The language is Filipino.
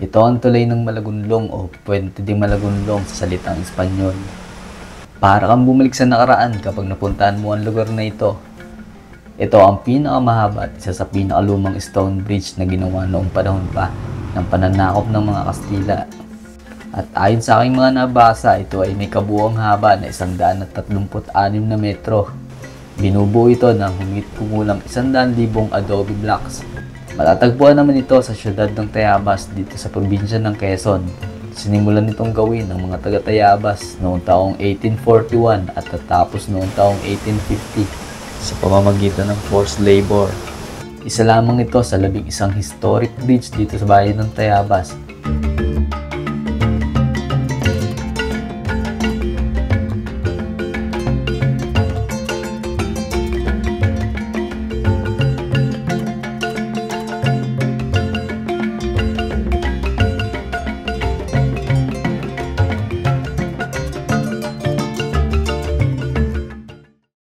Ito ang tulay ng Malagunlong o Puente de Malagunlong sa salitang Espanyol. Para kang bumalik sa nakaraan kapag napuntahan mo ang lugar na ito. Ito ang pinakamahaba at isa sa pinakalumang stone bridge na ginawa noong panahon pa ng pananakop ng mga Kastila. At ayon sa aking mga nabasa, ito ay may kabuuang haba na 136 na metro. Binubuo ito ng humigit kumulang 100,000 adobe blocks. Matatagpuan naman ito sa siyudad ng Tayabas dito sa probinsya ng Quezon. Sinimulan itong gawin ng mga taga-Tayabas noong taong 1841 at natapos noong taong 1850 sa pamamagitan ng forced labor. Isa lamang ito sa 11 historic bridge dito sa bayan ng Tayabas.